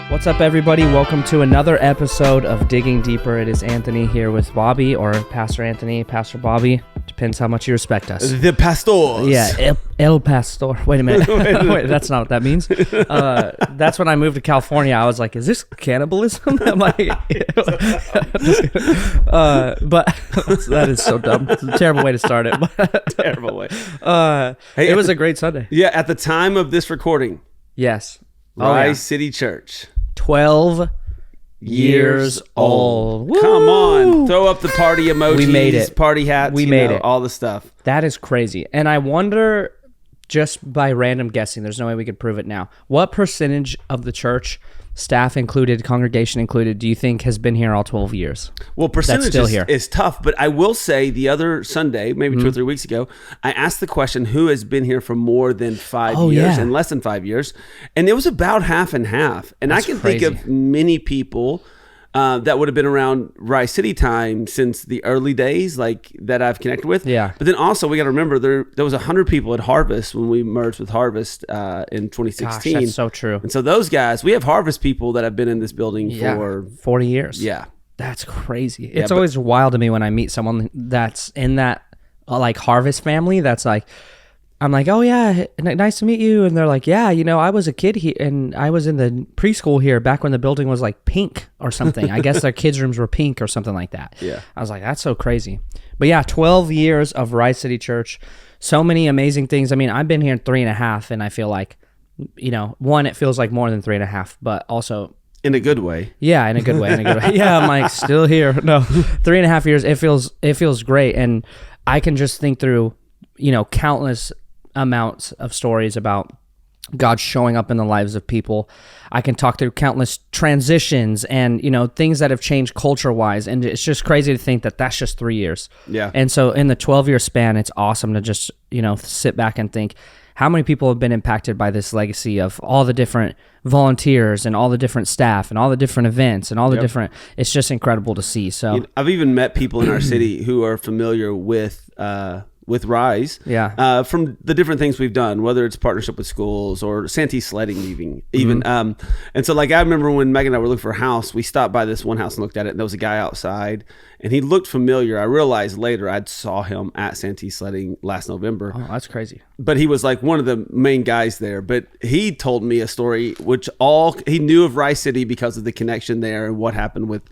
What's up, everybody? Welcome to another episode of Digging Deeper. It is Anthony here with Bobby, or Pastor Anthony, Pastor Bobby. Depends how much you respect us. The pastors. Yeah, El Pastor. Wait a minute. Wait, that's not what that means. That's when I moved to California. I was like, is this cannibalism? I'm like, but that is so dumb. It's a terrible way to start it. Terrible way. It was a great Sunday. Yeah, at the time of this recording, Yes. Rise City Church. 12 years old. Come Woo! on. Throw up the party emojis. We made it. Party hats. We made it. All the stuff. That is crazy. And I wonder, just by random guessing, there's no way we could prove it now, what percentage of the church, staff included, congregation included, do you think has been here all 12 years? Well, percentage still here. is tough, but I will say the other Sunday, maybe 2 or 3 weeks ago, I asked the question, who has been here for more than 5 years and less than 5 years? And it was about half and half. And That's I can crazy. think of many people that would have been around Rise City time since the early days, like that I've connected with. Yeah. But then also we got to remember there was 100 people at Harvest when we merged with Harvest in 2016. Gosh, that's so true. And so those guys, we have Harvest people that have been in this building for 40 years. yeah. That's crazy. It's always wild to me when I meet someone that's in that like Harvest family that's like, I'm like, oh yeah, nice to meet you. And they're like, yeah, I was a kid here and I was in the preschool here back when the building was like pink or something. I guess their kids' rooms were pink or something like that. Yeah. I was like, that's so crazy. But yeah, 12 years of Rise City Church. So many amazing things. I mean, I've been here 3.5 and I feel like, one, it feels like more than 3.5, but also In a good way. yeah, in a good way. Yeah, I'm like still here. No, 3.5 years. It feels great, and I can just think through, countless amounts of stories about God showing up in the lives of people. I can talk through countless transitions and things that have changed culture-wise, and it's just crazy to think that that's just 3 years. Yeah. And so in the 12-year span, it's awesome to just sit back and think, how many people have been impacted by this legacy of all the different volunteers and all the different staff and all the different events and all the different, it's just incredible to see. So I've even met people in our city who are familiar with Rise, from the different things we've done, whether it's partnership with schools or Santee sledding, even. And so, like, I remember when Megan and I were looking for a house, we stopped by this one house and looked at it, and there was a guy outside, and he looked familiar. I realized later I'd saw him at Santee sledding last November. oh, that's crazy. But he was like one of the main guys there. But he told me a story which he knew of Rice City because of the connection there and what happened with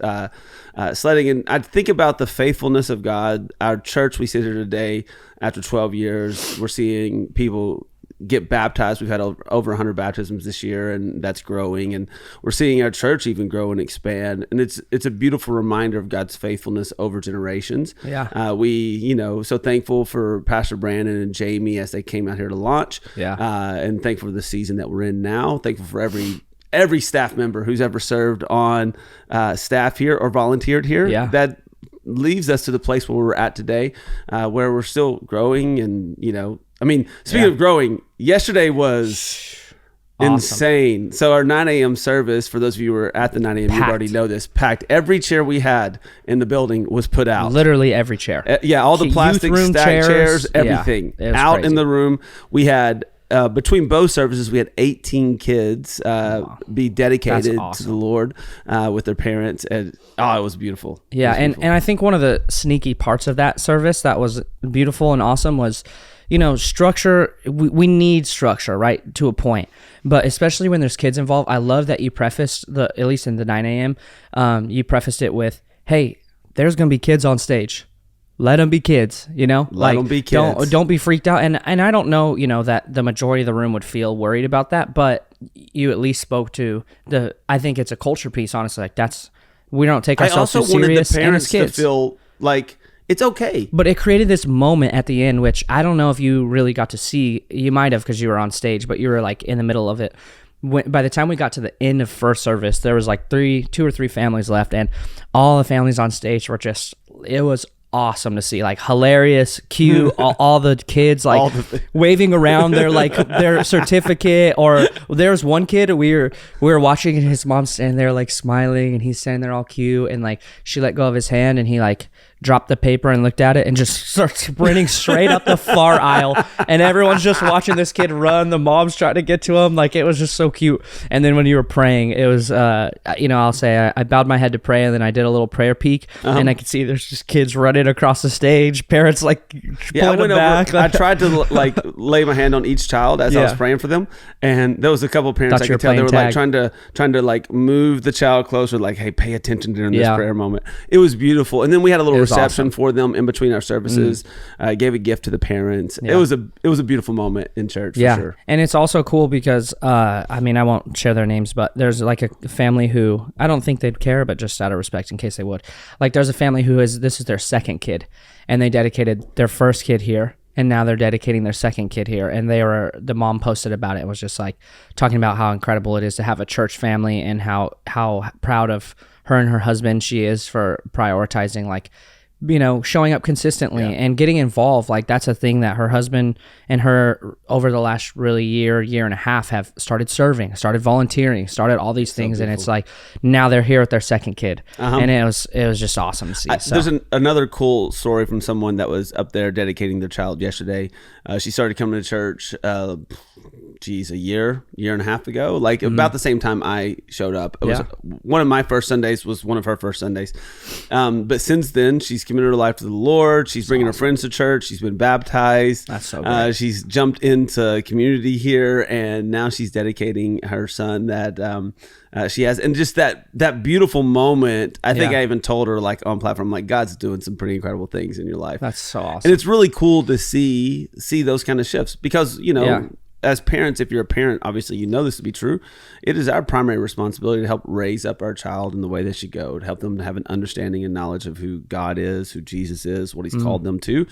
sledding. And I think about the faithfulness of God. Our church, we sit here today after 12 years. We're seeing people get baptized. We've had over 100 baptisms this year, and that's growing. And we're seeing our church even grow and expand. And it's a beautiful reminder of God's faithfulness over generations. Yeah. We, so thankful for Pastor Brandon and Jamie as they came out here to launch. Yeah. And thankful for the season that we're in now. Thankful for every staff member who's ever served on staff here or volunteered here. Yeah. That leaves us to the place where we're at today, where we're still growing. And, speaking of growing, yesterday was awesome. Insane. So our 9 a.m. service, for those of you who were at the 9 a.m., you already know this, packed. Every chair we had in the building was put out. Literally every chair. All the plastic room stacked chairs, everything. Yeah, out crazy. in the room. We had, between both services, we had 18 kids be dedicated to the Lord with their parents. And it was beautiful. Yeah, was beautiful. And I think one of the sneaky parts of that service that was beautiful and awesome was, structure. We need structure, right, to a point. But especially when there's kids involved, I love that you prefaced at least in the 9 a.m., you prefaced it with, hey, there's going to be kids on stage. Let them be kids, Let them be kids. Don't be freaked out. And I don't know, that the majority of the room would feel worried about that, but you at least spoke to I think it's a culture piece, honestly. Like we don't take ourselves too serious. I also wanted the parents to feel like it's okay. But it created this moment at the end, which I don't know if you really got to see. You might have because you were on stage, but you were like in the middle of it. By the time we got to the end of first service, there was like 2 or 3 families left, and all the families on stage were it was awesome to see, like hilarious, cute, all the kids like waving around their certificate. Or there's one kid we were watching, and his mom's standing there like smiling, and he's standing there all cute, and like she let go of his hand, and he like dropped the paper and looked at it and just started sprinting straight up the far aisle. And everyone's just watching this kid run. The mom's trying to get to him. Like, it was just so cute. And then when you were praying, it was, I'll say I bowed my head to pray, and then I did a little prayer peek, and I could see there's just kids running across the stage. Parents like pulling them back. I tried to like lay my hand on each child as I was praying for them, and there was a couple of parents I could tell they were like trying to like move the child closer, like, hey, pay attention during this prayer moment. It was beautiful. And then we had a little reception for them in between our services. Gave a gift to the parents. It was a beautiful moment in church for sure. And it's also cool because I won't share their names, but there's like a family who, I don't think they'd care, but just out of respect in case they would, like, there's a family who this is their second kid, and they dedicated their first kid here, and now they're dedicating their second kid here. And the mom posted about it and was just like talking about how incredible it is to have a church family, and how proud of her and her husband she is for prioritizing, like, showing up consistently and getting involved. Like, that's a thing that her husband and her over the last really year and a half have started serving, started volunteering, started all these things. And it's like, now they're here with their second kid. And it was just awesome to see. There's another cool story from someone that was up there dedicating their child yesterday. She started coming to church, a year and a half ago, like about the same time I showed up. It was one of my first Sundays, was one of her first Sundays. But since then, she's committed her life to the Lord. She's bringing her friends to church. She's been baptized. That's so great. She's jumped into community here, and now she's dedicating her son that she has. And just that beautiful moment, I think I even told her, like, on platform, like, God's doing some pretty incredible things in your life. That's so awesome. And it's really cool to see those kind of shifts, because, as parents, if you're a parent, obviously you know this to be true. It is our primary responsibility to help raise up our child in the way they should go, to help them to have an understanding and knowledge of who God is, who Jesus is, what He's called them to.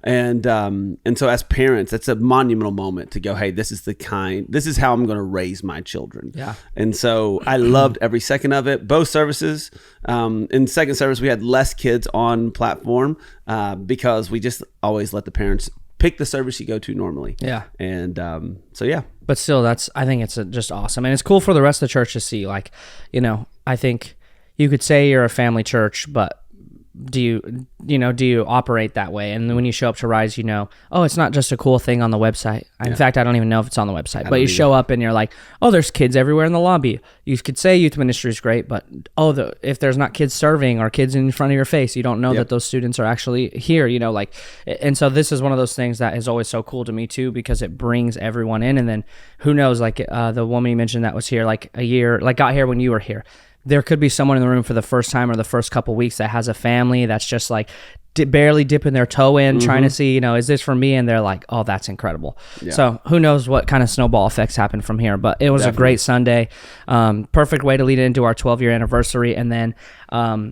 And so as parents, that's a monumental moment to go, hey, this is how I'm going to raise my children. Yeah. And so I loved every second of it. Both services. In second service, we had less kids on platform because we just always let the parents pick the service you go to normally. Yeah. And but still, I think it's just awesome. And it's cool for the rest of the church to see, like, I think you could say you're a family church, but do you operate that way? And then when you show up to Rise, it's not just a cool thing on the website. In fact, I don't even know if it's on the website, but you show up and you're like, oh, there's kids everywhere in the lobby. You could say youth ministry is great, but if there's not kids serving or kids in front of your face, you don't know that those students are actually here, and so this is one of those things that is always so cool to me too, because it brings everyone in. And then who knows, like the woman you mentioned that was here like a year, like got here when you were here. There could be someone in the room for the first time or the first couple weeks that has a family that's just like barely dipping their toe in, trying to see, is this for me? And they're like, oh, that's incredible. Yeah. So who knows what kind of snowball effects happen from here, but it was a great Sunday. Perfect way to lead into our 12-year anniversary. And then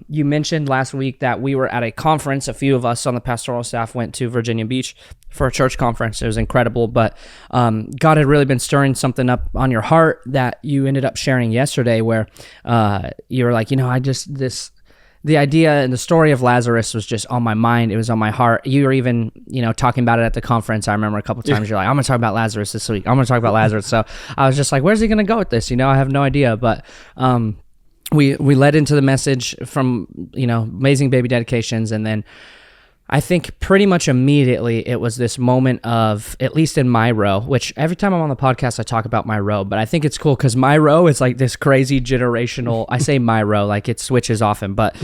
you mentioned last week that we were at a conference. A few of us on the pastoral staff went to Virginia Beach for a church conference. It was incredible, but God had really been stirring something up on your heart that you ended up sharing yesterday, where you were like, the idea and the story of Lazarus was just on my mind. It was on my heart. You were even, talking about it at the conference. I remember a couple of times you're like, I'm going to talk about Lazarus this week. I'm going to talk about Lazarus. So I was just like, where's he going to go with this? I have no idea. But we led into the message from, Amazing Baby Dedications. And then I think pretty much immediately it was this moment of, at least in my row, which every time I'm on the podcast, I talk about my row, but I think it's cool because my row is like this crazy generational, I say my row, like it switches often, but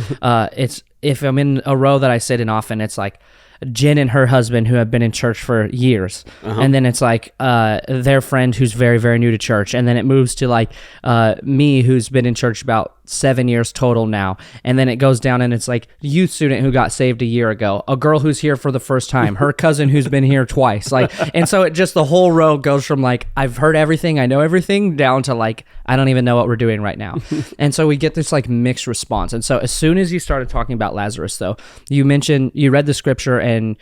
it's, if I'm in a row that I sit in often, it's like Jen and her husband who have been in church for years. And then it's like their friend who's very, very new to church. And then it moves to like me, who's been in church about 7 years total now. And then it goes down and it's like youth student who got saved a year ago, a girl who's here for the first time, her cousin who's been here twice. Like, and so it just, the whole row goes from like, I've heard everything, I know everything, down to like, I don't even know what we're doing right now. And so we get this like mixed response. And so as soon as you started talking about Lazarus though, you mentioned, you read the scripture and,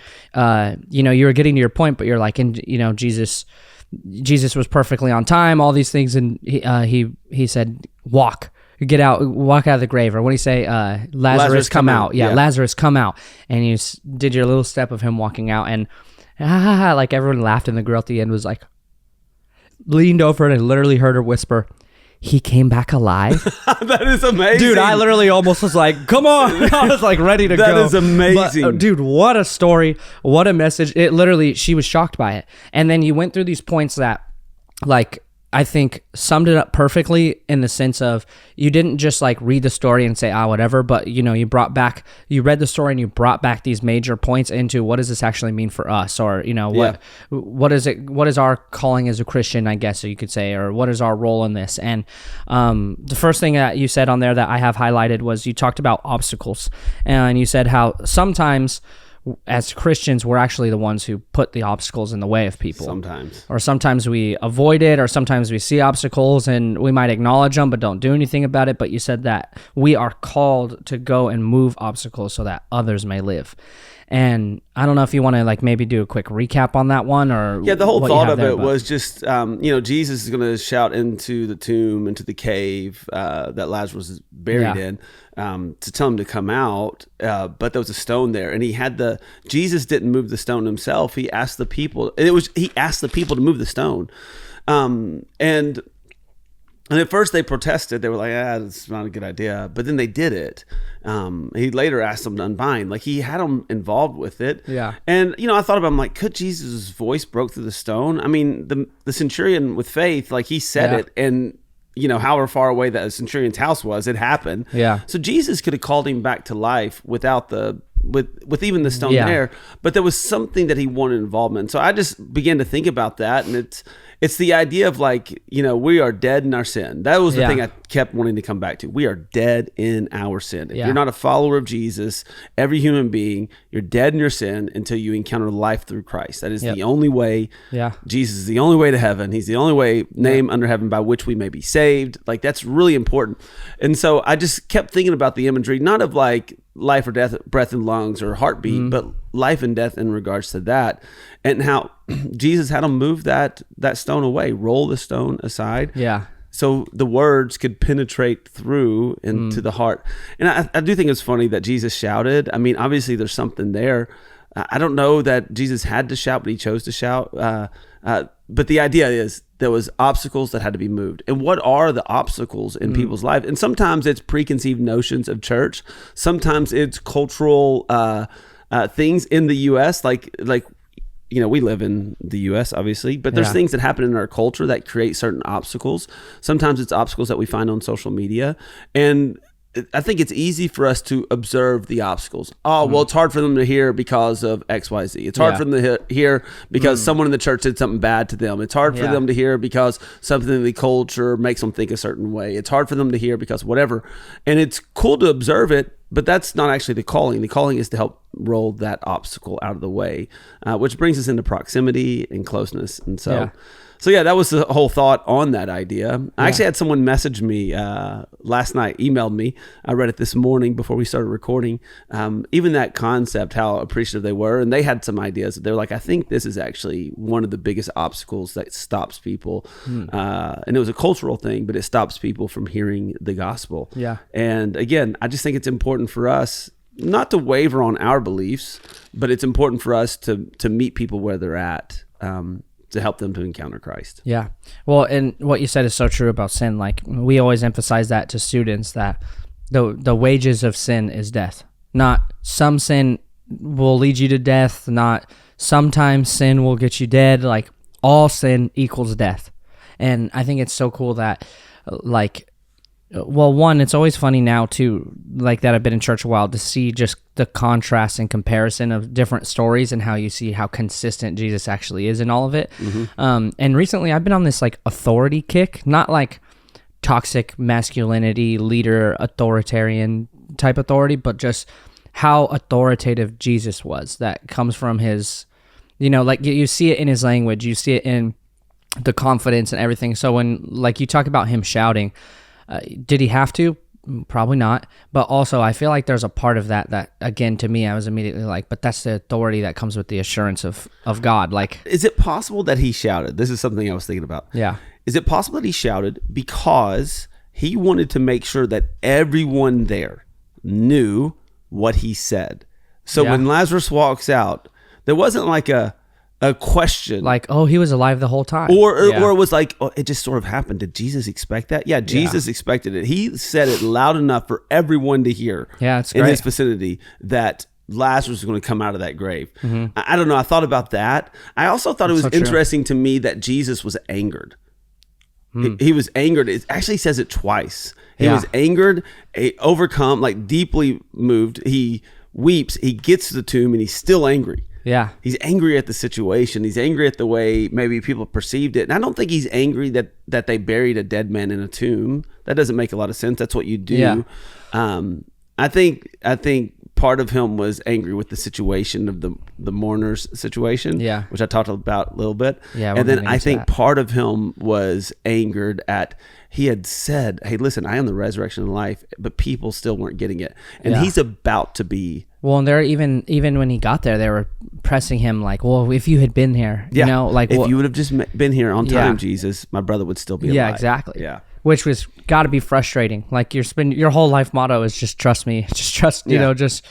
you were getting to your point, but you're like, and Jesus was perfectly on time, all these things. And he said, walk out of the grave. Or what do you say? Lazarus come out. Yeah, Lazarus come out. And you did your little step of him walking out, and like everyone laughed, and the girl at the end was like, leaned over and I literally heard her whisper, he came back alive. That is amazing. Dude, I literally almost was like, come on. I was like ready to go. That is amazing. But, dude, what a story. What a message. It literally, she was shocked by it. And then you went through these points that, like, I think summed it up perfectly in the sense of you didn't just like read the story and say, whatever, but you read the story and you brought back these major points into what does this actually mean for us? Or, what is our calling as a Christian, I guess you could say, or what is our role in this? And the first thing that you said on there that I have highlighted was you talked about obstacles, and you said how sometimes as Christians, we're actually the ones who put the obstacles in the way of people. Sometimes we avoid it, or sometimes we see obstacles and we might acknowledge them but don't do anything about it. But you said that we are called to go and move obstacles so that others may live. And I don't know if you want to like maybe do a quick recap on that one, or the whole thought of it was just Jesus is going to shout into the tomb, into the cave that Lazarus is buried in, to tell him to come out, but there was a stone there, and Jesus didn't move the stone himself. He asked the people. He asked the people to move the stone, and at first they protested. They were like, that's not a good idea. But then they did it. He later asked them to unbind. Like, he had them involved with it. Yeah. And, I thought about him, like, could Jesus' voice broke through the stone? I mean, the centurion with faith, like, he said it, and, however far away that centurion's house was, it happened. Yeah. So Jesus could have called him back to life without with even the stone there. But there was something that he wanted involvement. So I just began to think about that, and it's the idea of like, we are dead in our sin. That was the thing I kept wanting to come back to. We are dead in our sin. If you're not a follower of Jesus, every human being, you're dead in your sin until you encounter life through Christ. That is the only way. Yeah. Jesus is the only way to heaven. He's the only way, name under heaven by which we may be saved. Like, that's really important. And so I just kept thinking about the imagery, not of like life or death, breath and lungs or heartbeat, but life and death in regards to that, and how Jesus had him move that stone away, roll the stone aside. Yeah. So the words could penetrate through into the heart. And I do think it's funny that Jesus shouted. I mean, obviously there's something there. I don't know that Jesus had to shout, but he chose to shout. But the idea is there was obstacles that had to be moved. And what are the obstacles in people's life? And sometimes it's preconceived notions of church. Sometimes it's cultural things in the U.S. Like we live in the U.S. obviously, but there's things that happen in our culture that create certain obstacles. Sometimes it's obstacles that we find on social media, and I think it's easy for us to observe the obstacles. Well, it's hard for them to hear because of X, Y, Z. It's hard for them to hear because someone in the church did something bad to them. It's hard for them to hear because something in the culture makes them think a certain way. It's hard for them to hear because whatever. And it's cool to observe it, but that's not actually the calling. The calling is to help roll that obstacle out of the way, which brings us into proximity and closeness. And so... So that was the whole thought on that idea. I actually had someone message me last night, emailed me. I read it this morning before we started recording. Even that concept, how appreciative they were. And they had some ideas. They're like, I think this is actually one of the biggest obstacles that stops people. And it was a cultural thing, but it stops people from hearing the gospel. Yeah. And again, I just think it's important for us not to waver on our beliefs, but it's important for us to meet people where they're at. To help them to encounter Christ. Yeah. Well, and what you said is so true about sin. Like, we always emphasize that to students, that the wages of sin is death. Not some sin will lead you to death, not sometimes sin will get you dead. Like, all sin equals death. And I think it's so cool that, one, it's always funny now too, like that I've been in church a while, to see just the contrast and comparison of different stories and how you see how consistent Jesus actually is in all of it. And recently I've been on this like authority kick, not like toxic masculinity, leader, authoritarian type authority, but just how authoritative Jesus was. That comes from his, like you see it in his language, you see it in the confidence and everything. So when like you talk about him shouting, did he have to? Probably not. But also, I feel like there's a part of that, again, to me, I was immediately like, but that's the authority that comes with the assurance of God. Like, is it possible that he shouted? This is something I was thinking about. Yeah. Is it possible that he shouted because he wanted to make sure that everyone there knew what he said? So when Lazarus walks out, there wasn't like a a question. Like, oh, he was alive the whole time. Or it was like, oh, it just sort of happened. Did Jesus expect that? Yeah, Jesus expected it. He said it loud enough for everyone to hear it's in great. his vicinity that Lazarus was going to come out of that grave. Mm-hmm. I don't know. I thought about that. I also thought it was so true. interesting to me that Jesus was angered. He was angered. It actually says it twice. He was angered, overcome, like deeply moved. He weeps. He gets to the tomb and he's still angry. Yeah. He's angry at the situation. He's angry at the way maybe people perceived it. And I don't think he's angry that they buried a dead man in a tomb. That doesn't make a lot of sense. That's what you do. Yeah. I think part of him was angry with the situation of the mourners situation, which I talked about a little bit. Yeah, and then I think part of him was angered at, he had said, hey, listen, I am the resurrection and life, but people still weren't getting it. And he's about to be. Well, and they're even when he got there, they were pressing him like, well, if you had been here, you know, like if you would have just been here on time, Yeah. Jesus, my brother would still be alive. Yeah, exactly. Yeah. Which was got to be frustrating. Like your whole life motto is just trust me, just trust, you know, just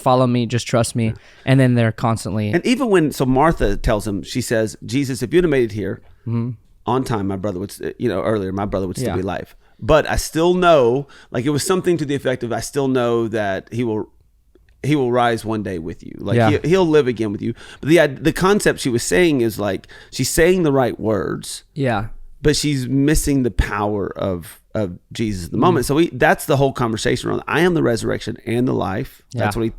follow me, just trust me. And then they're constantly. And even when, so Martha tells him, she says, Jesus, if you'd have made it here on time, my brother would, earlier, my brother would still be alive. But I still know, like it was something to the effect of, I still know that he will rise one day with you. Like he'll live again with you. But the concept she was saying is like, she's saying the right words. Yeah. But she's missing the power of Jesus at the moment. So that's the whole conversation around, I am the resurrection and the life. That's what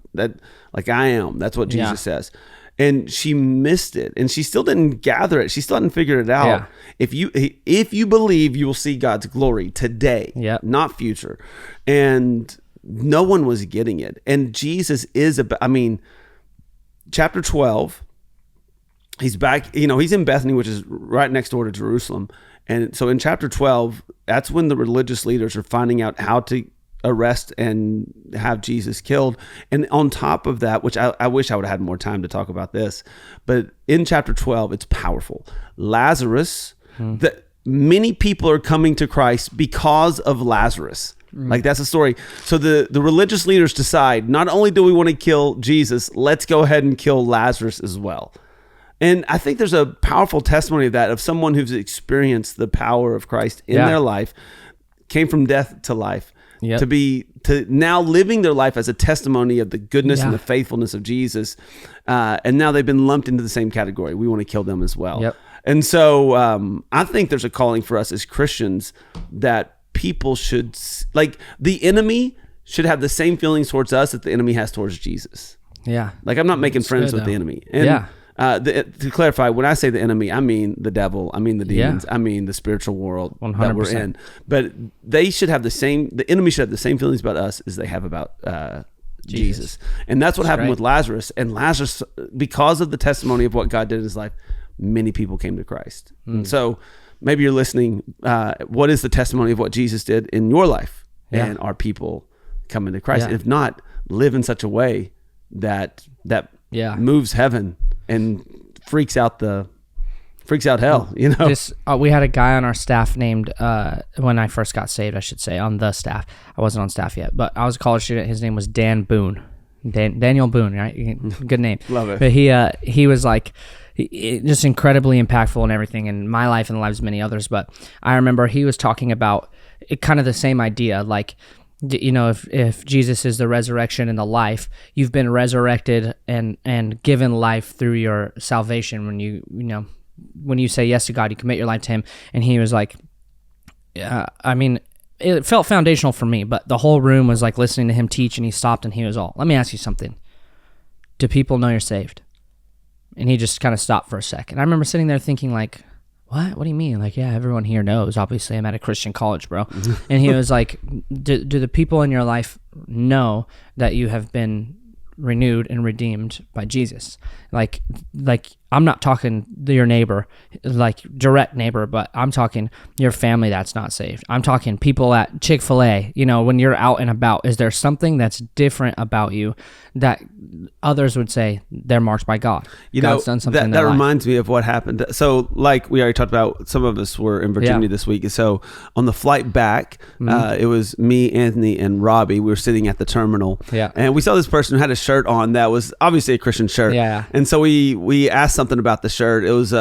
I am. That's what Jesus says. And she missed it, and she still didn't gather it. She still hadn't figured it out. Yeah. If you believe, you will see God's glory today, not future. And no one was getting it. And Jesus is chapter 12, he's back, he's in Bethany, which is right next door to Jerusalem. And so in chapter 12, that's when the religious leaders are finding out how to arrest and have Jesus killed. And on top of that, which I wish I would have had more time to talk about this, but in chapter 12, it's powerful. Lazarus, many people are coming to Christ because of Lazarus. Like that's the story. So the religious leaders decide, not only do we want to kill Jesus, let's go ahead and kill Lazarus as well. And I think there's a powerful testimony of that, of someone who's experienced the power of Christ in their life, came from death to life, to now living their life as a testimony of the goodness and the faithfulness of Jesus. And now they've been lumped into the same category. We want to kill them as well. And so I think there's a calling for us as Christians that people should, like the enemy should have the same feelings towards us that the enemy has towards Jesus. Yeah. Like I'm not making friends with the enemy. And to clarify, when I say the enemy, I mean the devil, I mean the demons, I mean the spiritual world 100%. That we're in. But they should have the enemy should have the same feelings about us as they have about Jesus. And that's what happened with Lazarus. And Lazarus, because of the testimony of what God did in his life, many people came to Christ. And so maybe you're listening, what is the testimony of what Jesus did in your life? And are people coming to Christ? And if not, live in such a way that moves heaven and freaks out hell, we had a guy on our staff named, when I first got saved, I should say, on the staff. I wasn't on staff yet, but I was a college student. His name was Dan Boone. Daniel Boone, right? Good name. Love it. But he was like, just incredibly impactful in everything in my life and the lives of many others. But I remember he was talking about kind of the same idea, like, if Jesus is the resurrection and the life, you've been resurrected and given life through your salvation. When you say yes to God, you commit your life to him. And he was like, it felt foundational for me, but the whole room was like listening to him teach, and he stopped and he was all, let me ask you something. Do people know you're saved? And he just kind of stopped for a second. I remember sitting there thinking like, what do you mean? Like, yeah, everyone here knows. Obviously, I'm at a Christian college, bro. And he was like, do the people in your life know that you have been renewed and redeemed by Jesus? Like I'm not talking your neighbor, like direct neighbor, but I'm talking your family that's not saved. I'm talking people at Chick-fil-A, when you're out and about. Is there something that's different about you that others would say they're marked by God? God's done something in their life. Reminds me of what happened. So like we already talked about, some of us were in Virginia this week. So on the flight back, it was me, Anthony, and Robbie. We were sitting at the terminal, and we saw this person who had a shirt on that was obviously a Christian shirt. And so we asked something about the shirt. It was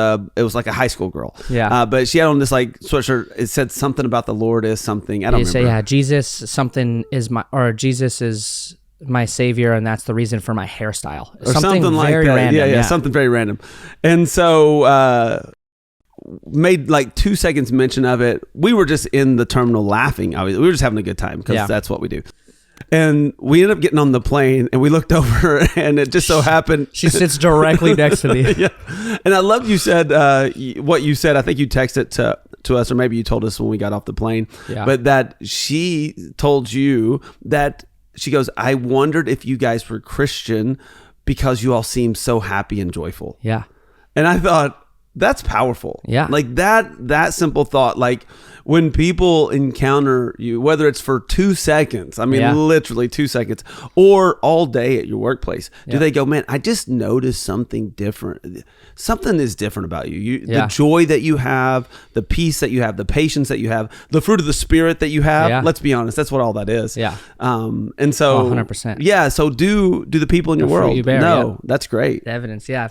like a high school girl. Yeah. But she had on this like sweatshirt. It said something about the Lord is something. I don't You remember. say, Jesus is my savior, and that's the reason for my hairstyle. Or something like that. Random. Yeah, something very random. And so made like 2 seconds mention of it. We were just in the terminal laughing. We were just having a good time because that's what we do. And we ended up getting on the plane, and we looked over, and it just so happened She sits directly next to me. yeah. And I love you said what you said. I think you texted to us, or maybe you told us when we got off the plane. Yeah. But that she told you that she goes, I wondered if you guys were Christian because you all seem so happy and joyful. Yeah. And I thought, that's powerful. Yeah. Like that simple thought, like when people encounter you, whether it's for 2 seconds, I mean, literally 2 seconds, or all day at your workplace, do they go, man, I just noticed something different. Something is different about you. The joy that you have, the peace that you have, the patience that you have, the fruit of the Spirit that you have. Yeah. Let's be honest. That's what all that is. Yeah. And so 100%. Yeah. So do the people in your fruit world you bear, know that's great. The evidence. Yeah.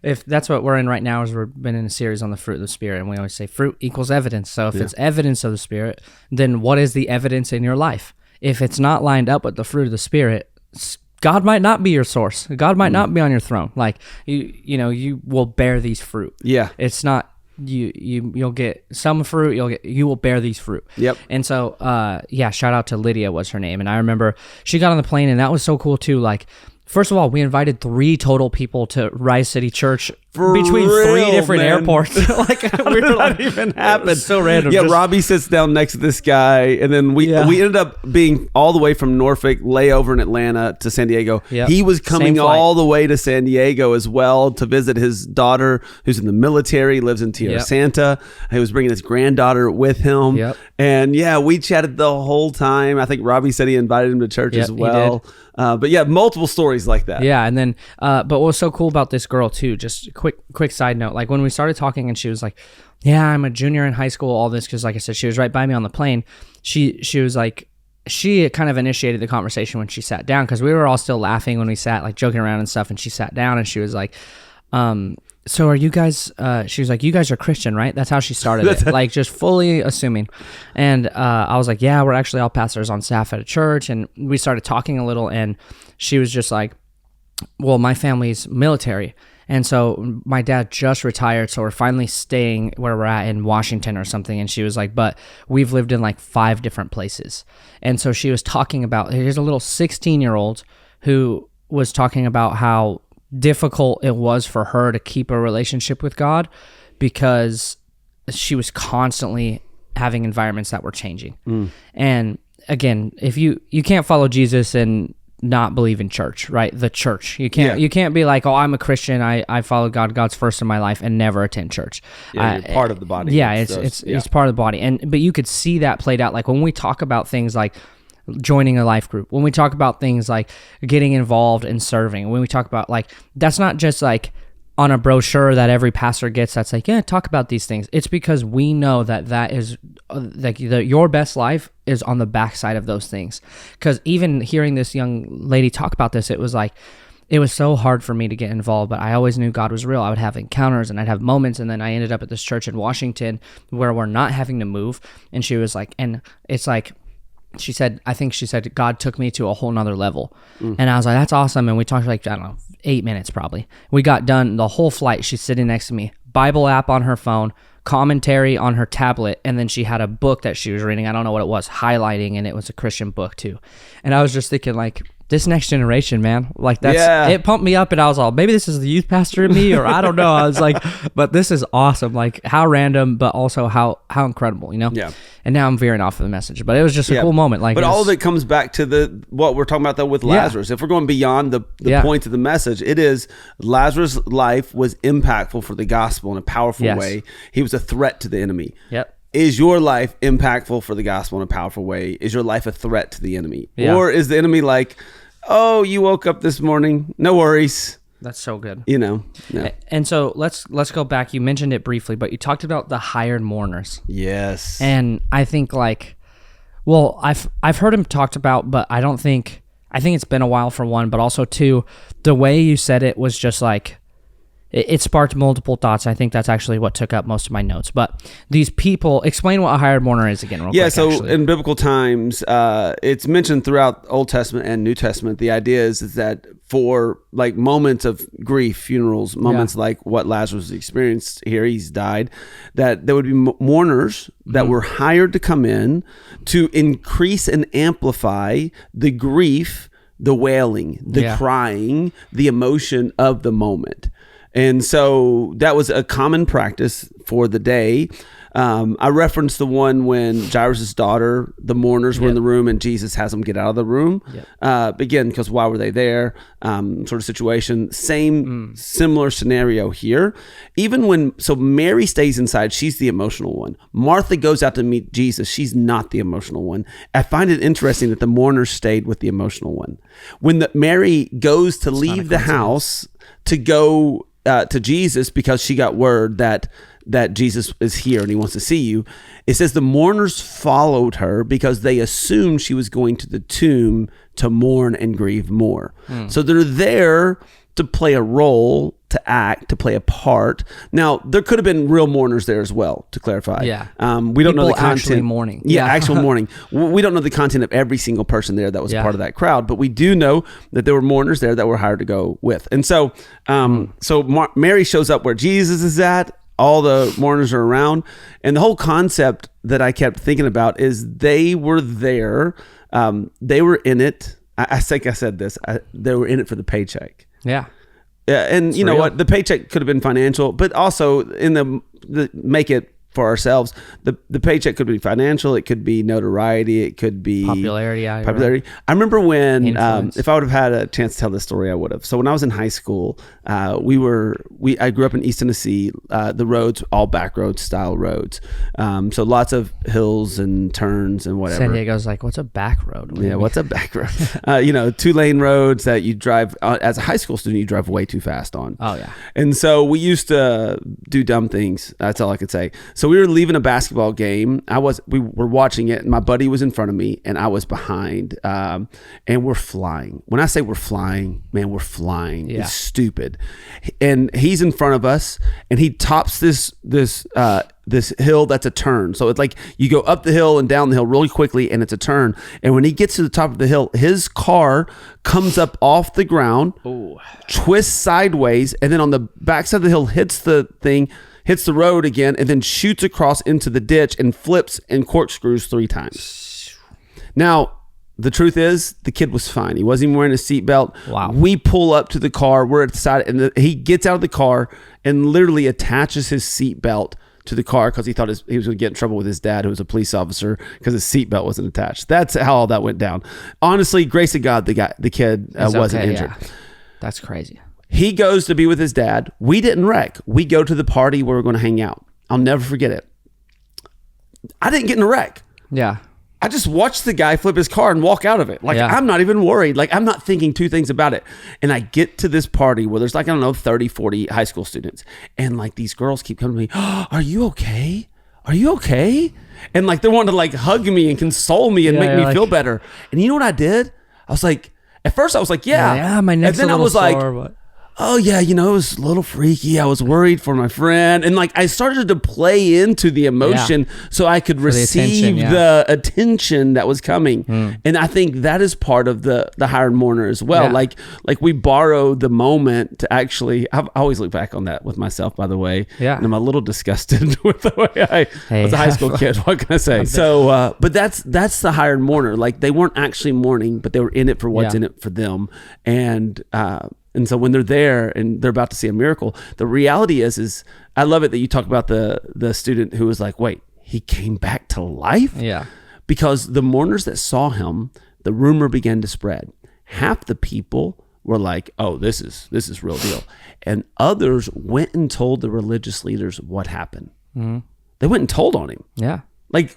If that's what we're in right now, is we've been in a series on the fruit of the Spirit, and we always say fruit equals evidence. So if it's evidence of the Spirit, then what is the evidence in your life? If it's not lined up with the fruit of the Spirit, God might not be your source. God might not be on your throne. Like you will bear these fruit. Yeah. It's not you'll get some fruit. You will bear these fruit. Yep. And so shout out to Lydia was her name, and I remember she got on the plane, and that was so cool too. Like, first of all, we invited 3 total people to Rise City Church between 3 different airports. Like, we were like, even happened. So random. Yeah, Robbie sits down next to this guy, and then we ended up being all the way from Norfolk, layover in Atlanta to San Diego. Yep. He was coming Same flight. all the way to San Diego as well to visit his daughter, who's in the military, lives in Tierra Santa. He was bringing his granddaughter with him. Yep. And we chatted the whole time. I think Robbie said he invited him to church as well. But yeah, multiple stories like that. Yeah, and then, but what was so cool about this girl too, just quick side note, like when we started talking and she was like, yeah, I'm a junior in high school, all this, because like I said, she was right by me on the plane. She was like, she kind of initiated the conversation when she sat down, because we were all still laughing when we sat, like joking around and stuff, and she sat down and she was like, so are you guys, she was like, you guys are Christian, right? That's how she started it, like just fully assuming. And I was like, yeah, we're actually all pastors on staff at a church. And we started talking a little, and she was just like, well, my family's military. And so my dad just retired, so we're finally staying where we're at in Washington or something. And she was like, but we've lived in like 5 different places. And so she was talking about, here's a little 16-year-old who was talking about how difficult it was for her to keep a relationship with God because she was constantly having environments that were changing. And again, if you can't follow Jesus and not believe in church, right? The church. You can't be like, oh, I'm a Christian, I follow God, God's first in my life, and never attend church. Yeah, you're part of the body. Yeah, it's part of the body. But you could see that played out, like when we talk about things like joining a life group, when we talk about things like getting involved and serving, when we talk about, like, that's not just like on a brochure that every pastor gets that's like, yeah, talk about these things. It's because we know that is like your best life is on the backside of those things. Because even hearing this young lady talk about this, it was like, it was so hard for me to get involved, but I always knew God was real. I would have encounters and I'd have moments, and then I ended up at this church in Washington where we're not having to move. And she was like, and it's like, she said, God took me to a whole nother level. And I was like, that's awesome. And we talked like, I don't know, 8 minutes probably. We got done the whole flight. She's sitting next to me, Bible app on her phone, commentary on her tablet, and then she had a book that she was reading. I don't know what it was, highlighting, and it was a Christian book too. And I was just thinking, like, this next generation, man, like it pumped me up, and I was all, maybe this is the youth pastor in me, or I don't know. I was like, but this is awesome. Like, how random, but also how incredible, you know? Yeah. And now I'm veering off of the message, but it was just a cool moment. Like, but all of it comes back to what we're talking about though with Lazarus. If we're going beyond the point of the message, it is Lazarus' life was impactful for the gospel in a powerful way. He was a threat to the enemy. Yep. Is your life impactful for the gospel in a powerful way? Is your life a threat to the enemy? Yeah. Or is the enemy like, oh, you woke up this morning, no worries. That's so good. You know. No. And so let's go back. You mentioned it briefly, but you talked about the hired mourners. Yes. And I think I've heard him talked about, but I think it's been a while for one, but also two, the way you said it was just like, it sparked multiple thoughts. I think that's actually what took up most of my notes. But these people, explain what a hired mourner is again, real quick. So actually. in biblical times, it's mentioned throughout Old Testament and New Testament. The idea is that for like moments of grief, funerals, moments like what Lazarus experienced here, he's died, that there would be mourners that were hired to come in to increase and amplify the grief, the wailing, the crying, the emotion of the moment. And so that was a common practice for the day. I referenced the one when Jairus' daughter, the mourners were in the room and Jesus has them get out of the room. Again, because why were they there? Sort of situation. Similar scenario here. So Mary stays inside. She's the emotional one. Martha goes out to meet Jesus. She's not the emotional one. I find it interesting that the mourners stayed with the emotional one. When Mary goes to leave the house to go to Jesus because she got word that Jesus is here and he wants to see you. It says the mourners followed her because they assumed she was going to the tomb to mourn and grieve more. So they're there to play a role, to act, to play a part. Now, there could have been real mourners there as well, to clarify. We don't know the content. Actually mourning. Actual mourning. We don't know the content of every single person there that was a part of that crowd, but we do know that there were mourners there that were hired to go with. And so, Mary shows up where Jesus is at. All the mourners are around. And the whole concept that I kept thinking about is they were there. They were in it. I think I said this. They were in it for the paycheck. And you know what? The paycheck could have been financial, but also in the make it for ourselves. The paycheck could be financial. It could be notoriety. It could be popularity. Popularity. I remember when, if I would have had a chance to tell this story, I would have. So when I was in high school, I grew up in East Tennessee. The roads, all back roads style roads. So lots of hills and turns and whatever. San Diego's like, what's a back road? What's a back road? 2-lane roads that you drive as a high school student, you drive way too fast on. Oh yeah. And so we used to do dumb things. That's all I could say. So we were leaving a basketball game. We were watching it, and my buddy was in front of me, and I was behind. And we're flying. When I say we're flying, man, we're flying. It's stupid. And he's in front of us, and he tops this hill that's a turn. So it's like you go up the hill and down the hill really quickly, and it's a turn. And when he gets to the top of the hill, his car comes up off the ground, twists sideways, and then on the backside of the hill hits the road again, and then shoots across into the ditch and flips and corkscrews 3 times. Now, the truth is, the kid was fine. He wasn't even wearing a seatbelt. Wow. We pull up to the car. We're at the side, and he gets out of the car and literally attaches his seatbelt to the car because he thought he was going to get in trouble with his dad, who was a police officer, because his seatbelt wasn't attached. That's how all that went down. Honestly, grace of God, the kid wasn't injured. Yeah. That's crazy. He goes to be with his dad. We didn't wreck. We go to the party where we're going to hang out. I'll never forget it. I didn't get in a wreck. Yeah. I just watched the guy flip his car and walk out of it. I'm not even worried. I'm not thinking 2 things about it. And I get to this party where there's 30, 40 high school students. And these girls keep coming to me, are you okay? Are you okay? And they're wanting to hug me and console me and make me feel better. And you know what I did? I was like, at first I was like, yeah. My neck's and then a little I was sore, like, oh yeah, it was a little freaky. I was worried for my friend. And I started to play into the emotion so I could receive the attention that was coming. And I think that is part of the hired mourner as well. We borrow the moment to actually, I always look back on that with myself, by the way. And I'm a little disgusted with the way I was a high school kid. What can I say? So, but that's the hired mourner. They weren't actually mourning, but they were in it for what's in it for them. And so when they're there and they're about to see a miracle, the reality is I love it that you talk about the student who was like, wait, he came back to life? Yeah. Because the mourners that saw him, the rumor began to spread. Half the people were like, oh, this is real deal. And others went and told the religious leaders what happened. Mm-hmm. They went and told on him. Yeah.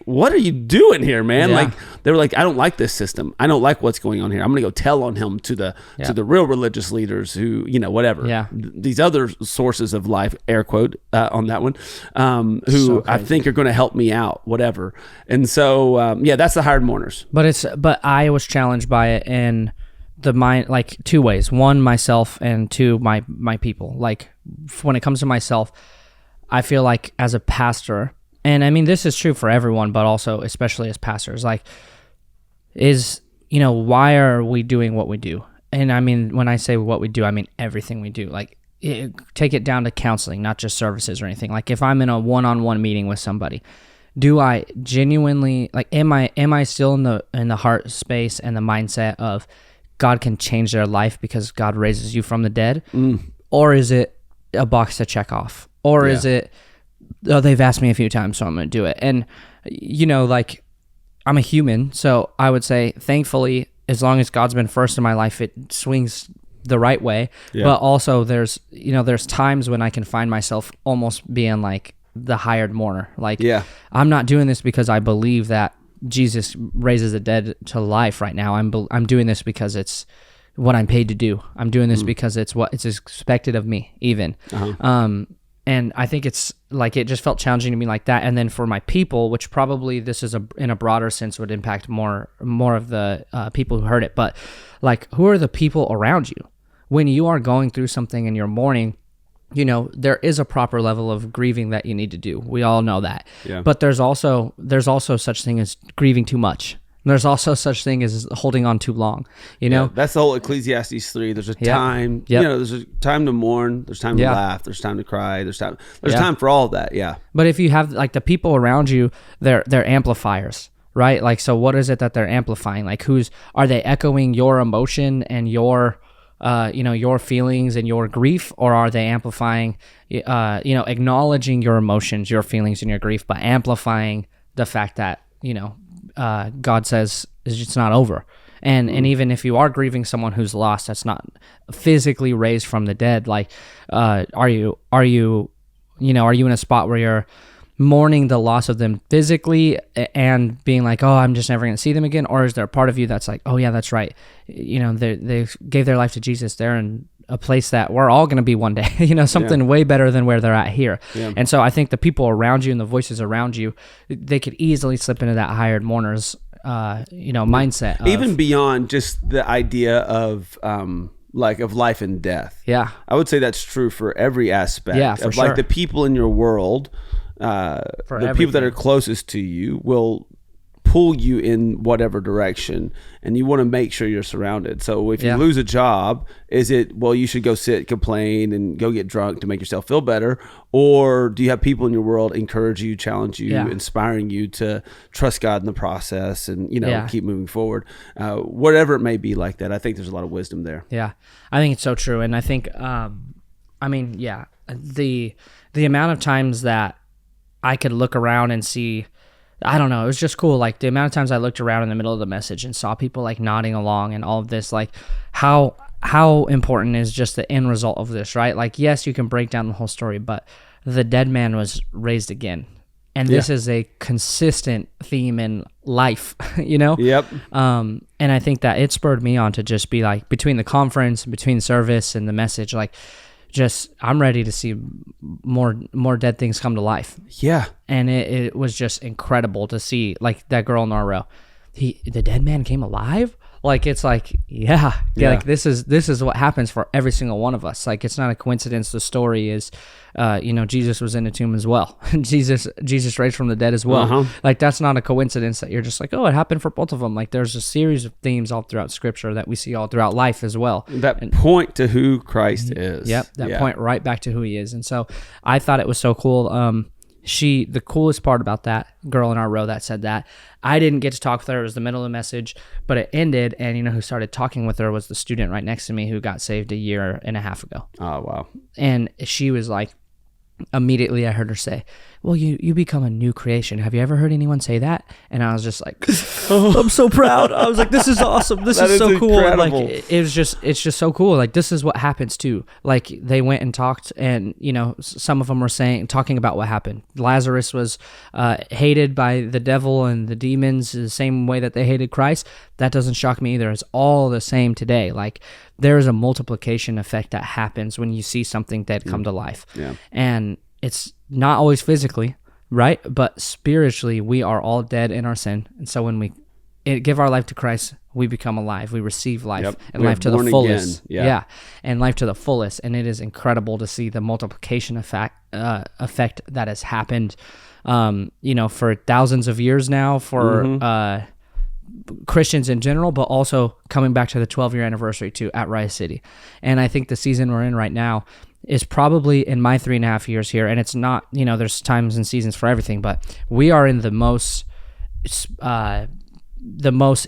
What are you doing here, man? Yeah. They were like, I don't like this system. I don't like what's going on here. I'm going to go tell on him to the real religious leaders who, whatever. Yeah. These other sources of life, air quote, on that one, who I think are going to help me out, whatever. And so, that's the hired mourners. But I was challenged by it in the mind, 2 ways. 1, myself, and 2, my people. when it comes to myself, I feel like as a pastor, and I mean, this is true for everyone, but also especially as pastors, like, why are we doing what we do? And I mean, when I say what we do, I mean everything we do. Like, take it down to counseling, not just services or anything. Like, if I'm in a one-on-one meeting with somebody, do I genuinely, like, am I still in the heart space and the mindset of God can change their life because God raises you from the dead? Or is it a box to check off? Or is it, they've asked me a few times, so I'm going to do it. And, like, I'm a human, so I would say, thankfully, as long as God's been first in my life, it swings the right way. Yeah. But also there's times when I can find myself almost being like the hired mourner. Like, I'm not doing this because I believe that Jesus raises the dead to life right now. I'm doing this because it's what I'm paid to do. I'm doing this because it's what it's expected of me, even. And I think it's like, it just felt challenging to me like that. And then for my people, which probably this is in a broader sense would impact more of the people who heard it. But like, who are the people around you when you are going through something in your mourning? There is a proper level of grieving that you need to do. We all know that. Yeah. But there's also such thing as grieving too much. There's also such thing as holding on too long, That's the whole Ecclesiastes 3. There's a time, there's a time to mourn, there's time to laugh, there's time to cry, there's time for all of that. Yeah. But if you have like the people around you, they're amplifiers, right? Like, so what is it that they're amplifying? Like, are they echoing your emotion and your feelings and your grief, or are they amplifying, acknowledging your emotions, your feelings and your grief, but amplifying the fact that, God says it's not over. And even if you are grieving someone who's lost, that's not physically raised from the dead. Like, are you in a spot where you're mourning the loss of them physically and being like, oh, I'm just never going to see them again? Or is there a part of you that's like, oh yeah, that's right. They gave their life to Jesus. They're in a place that we're all going to be one day, something way better than where they're at here. Yeah. And so I think the people around you and the voices around you, they could easily slip into that hired mourners, mindset. Even beyond just the idea of, of life and death. Yeah. I would say that's true for every aspect of sure. Like the people in your world, the people that are closest to you will pull you in whatever direction, and you want to make sure you're surrounded. So if you lose a job, is it, well, you should go sit, complain, and go get drunk to make yourself feel better? Or do you have people in your world encourage you, challenge you, inspiring you to trust God in the process and, keep moving forward? Whatever it may be like that, I think there's a lot of wisdom there. Yeah, I think it's so true. And I think, the amount of times that I could look around and see, I don't know, it was just cool. Like, the amount of times I looked around in the middle of the message and saw people like nodding along and all of this, like how important is just the end result of this, right? Like, yes, you can break down the whole story, but the dead man was raised again. And this is a consistent theme in life, Yep. And I think that it spurred me on to just be like, between the conference, between the service and the message, like, I'm ready to see more dead things come to life. Yeah. And it was just incredible to see, like, that girl in our row. The dead man came alive? Like, it's like, like this is what happens for every single one of us. Like, it's not a coincidence. The story is, Jesus was in the tomb as well. Jesus raised from the dead as well. Uh-huh. Like, that's not a coincidence that you're just like, oh, it happened for both of them. Like, there's a series of themes all throughout Scripture that we see all throughout life as well. That point to who Christ is. Yep, point right back to who he is. And so I thought it was so cool. The coolest part about that girl in our row that said that, I didn't get to talk with her. It was the middle of the message, but it ended, and who started talking with her was the student right next to me who got saved a year and a half ago. Oh, wow. And she was like, immediately I heard her say, well, you become a new creation. Have you ever heard anyone say that? And I was just like, I'm so proud. I was like, this is awesome. This is so cool. And like, it's just so cool. Like, this is what happens too. Like, they went and talked, and some of them were talking about what happened. Lazarus was hated by the devil and the demons the same way that they hated Christ. That doesn't shock me either. It's all the same today. Like, there is a multiplication effect that happens when you see something dead come to life. Yeah. And it's not always physically, right? But spiritually, we are all dead in our sin. And so when we give our life to Christ, we become alive. We receive life Yep. and We're life to the born fullest. again. Yeah. And life to the fullest. And it is incredible to see the multiplication effect that has happened, for thousands of years now for Christians in general, but also coming back to the 12-year anniversary too at Rice City. And I think the season we're in right now is probably in my 3.5 years here. And it's not, there's times and seasons for everything, but we are in the most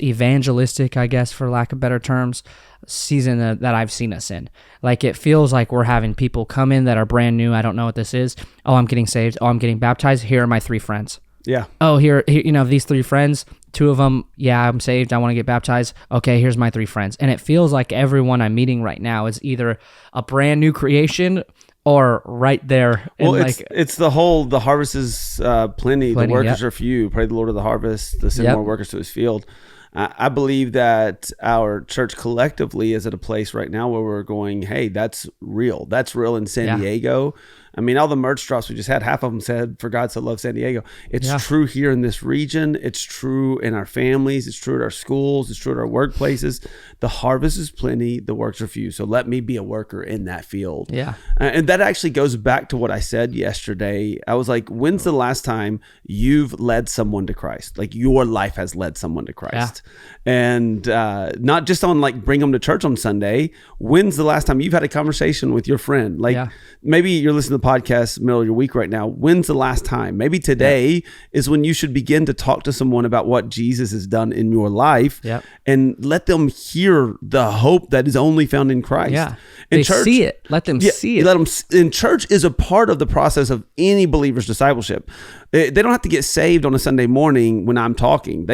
evangelistic, I guess, for lack of better terms, season that I've seen us in. Like, it feels like we're having people come in that are brand new. I don't know what this is. Oh, I'm getting saved. Oh, I'm getting baptized. Here are my 3 friends. Yeah. Oh, here, these 3 friends, 2 of them, yeah, I'm saved. I want to get baptized. Okay, here's my 3 friends. And it feels like everyone I'm meeting right now is either a brand new creation or right there. Well, it's the harvest is plenty. The workers are few. Pray the Lord of the harvest to send more workers to his field. I believe that our church collectively is at a place right now where we're going, hey, that's real. That's real in San Diego. I mean, all the merch drops we just had, half of them said, "For God so loved San Diego." It's true here in this region. It's true in our families. It's true at our schools. It's true at our workplaces. The harvest is plenty. The works are few. So let me be a worker in that field. Yeah. And that actually goes back to what I said yesterday. I was like, when's the last time you've led someone to Christ? Like, your life has led someone to Christ. And not just on like bring them to church on Sunday. When's the last time you've had a conversation with your friend? Like maybe you're listening to the podcast middle of your week right now. When's the last time? Maybe today is when you should begin to talk to someone about what Jesus has done in your life and let them hear the hope that is only found in Christ. Yeah. And they church, see it. Let them see it. Let them. And church is a part of the process of any believer's discipleship. They don't have to get saved on a Sunday morning when I'm talking.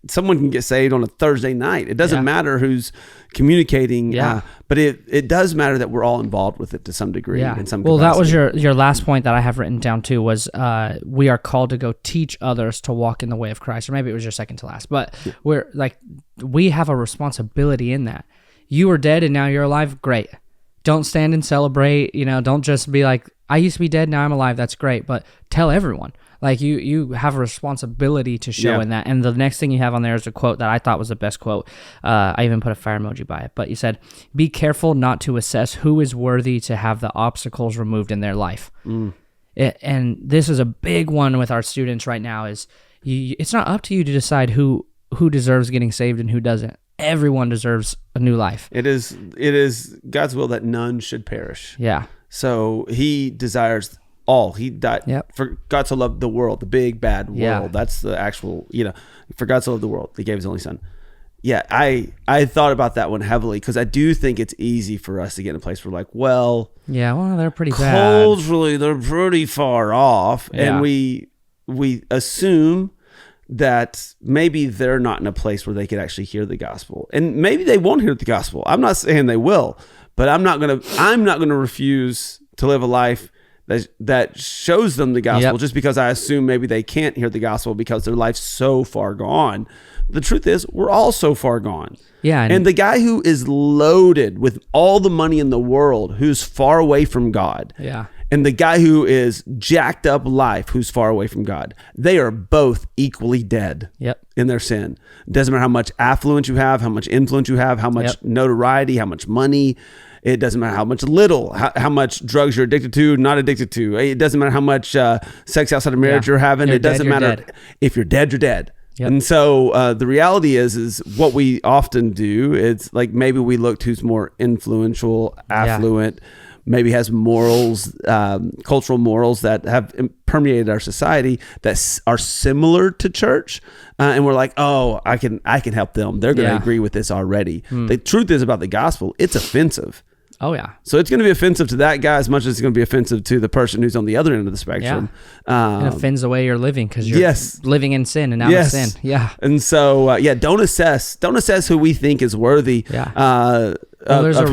Someone can get saved on a Thursday night. It doesn't matter who's communicating. But it does matter that we're all involved with it to some degree. In some capacity. That was your last point that I have written down too, was we are called to go teach others to walk in the way of Christ. Or maybe it was your second to last. But we have a responsibility in that. You were dead and now you're alive. Great. Don't stand and celebrate. Don't just be like, I used to be dead, now I'm alive. That's great. But tell everyone. Like, you have a responsibility to show in that. And the next thing you have on there is a quote that I thought was the best quote. I even put a fire emoji by it. But you said, be careful not to assess who is worthy to have the obstacles removed in their life. And this is a big one with our students right now, is it's not up to you to decide who deserves getting saved and who doesn't. Everyone deserves a new life. It is God's will that none should perish. Yeah. So he desires all. He died for God so loved the world, the big bad world. That's the actual, for God so loved the world, he gave his only son. Yeah, I thought about that one heavily, because I do think it's easy for us to get in a place where they're pretty bad. Culturally, they're pretty far off. And we assume that maybe they're not in a place where they could actually hear the gospel. And maybe they won't hear the gospel. I'm not saying they will, but I'm not gonna refuse to live a life that shows them the gospel just because I assume maybe they can't hear the gospel because their life's so far gone. The truth is, we're all so far gone. Yeah. And the guy who is loaded with all the money in the world, who's far away from God. Yeah. And the guy who is jacked up life, who's far away from God, they are both equally dead in their sin. It doesn't matter how much affluence you have, how much influence you have, how much notoriety, how much money. It doesn't matter how much how much drugs you're addicted to, not addicted to. It doesn't matter how much sex outside of marriage you're having. It doesn't matter. If you're dead, you're dead. Yep. And so the reality is what we often do. It's like maybe we look to who's more influential, affluent, maybe has morals, cultural morals that have permeated our society that are similar to church. And we're like, oh, I can help them. They're going to agree with this already. The truth is about the gospel, it's offensive. Oh, yeah. So it's going to be offensive to that guy as much as it's going to be offensive to the person who's on the other end of the spectrum. It offends the way you're living because you're living in sin and out of sin. Yeah. And so, don't assess who we think is worthy. Yeah. There's a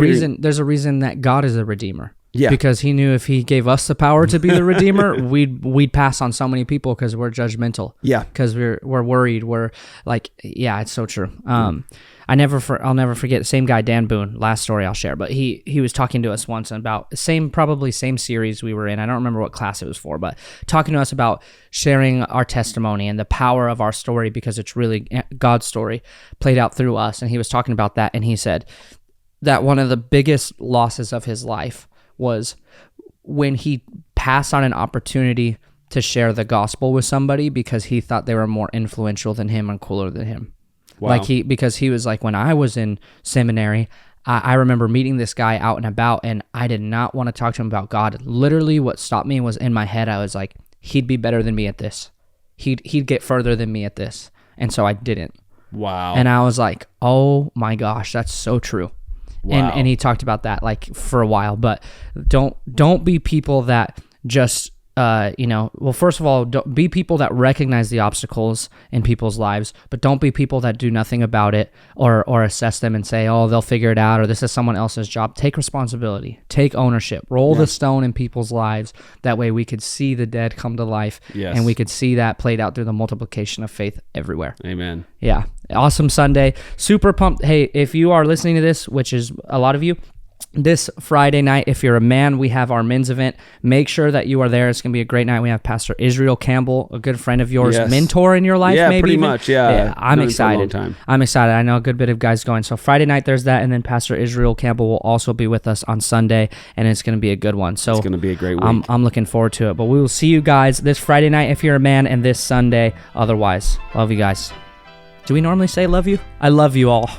reason that God is a redeemer. Yeah. Because he knew if he gave us the power to be the redeemer, we'd pass on so many people because we're judgmental. Yeah. Because we're worried. We're like, yeah, it's so true. I'll never forget the same guy, Dan Boone. Last story I'll share, but he was talking to us once about probably same series we were in. I don't remember what class it was for, but talking to us about sharing our testimony and the power of our story because it's really God's story played out through us. And he was talking about that, and he said that one of the biggest losses of his life was when he passed on an opportunity to share the gospel with somebody because he thought they were more influential than him and cooler than him. Wow. Because he was like, when I was in seminary, I remember meeting this guy out and about, and I did not want to talk to him about God. Literally what stopped me was in my head, I was like, he'd be better than me at this. He'd get further than me at this. And so I didn't. Wow. And I was like, oh my gosh, that's so true. Wow. And he talked about that like for a while, but don't be people that just first of all, don't be people that recognize the obstacles in people's lives, but don't be people that do nothing about it or assess them and say, oh, they'll figure it out, or this is someone else's job. Take responsibility, take ownership, roll the stone in people's lives. That way we could see the dead come to life, and we could see that played out through the multiplication of faith everywhere. Amen. Yeah. Awesome Sunday. Super pumped. Hey, if you are listening to this, which is a lot of you, this Friday night, if you're a man, we have our men's event. Make sure that you are there. It's going to be a great night. We have Pastor Israel Campbell, a good friend of yours, mentor in your life, maybe. Yeah, pretty even. much, yeah. I'm excited. I'm excited. I know a good bit of guys going. So Friday night, there's that, and then Pastor Israel Campbell will also be with us on Sunday, and it's going to be a good one. So it's going to be a great week. I'm looking forward to it. But we will see you guys this Friday night if you're a man, and this Sunday otherwise. Love you guys. Do we normally say love you? I love you all.